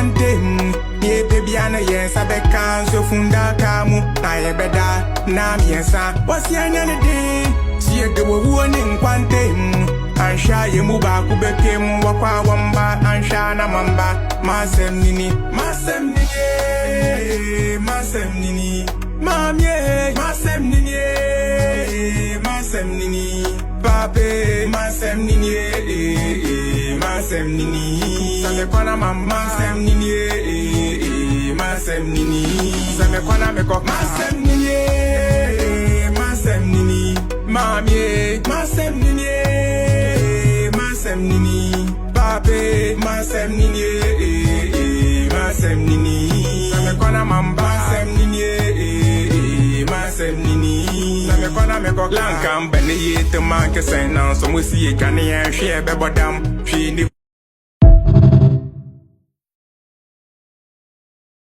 quantum. Ye baby ana yes abeka so funda kamu na ye beda na miensa what's your name see the woman quantum ansha ye mu ba ku bekem wakwa wamba ansha na mamba masem nini mamie masem nini pape masem nini same kwana mama masem nini same kwana meko masem nini mamie masem nini pape masem nini same kwana mamba masem nini same kwana meko lankam bene ye te manke sen nan so mo si e kan ye hwe be bodam hwe ni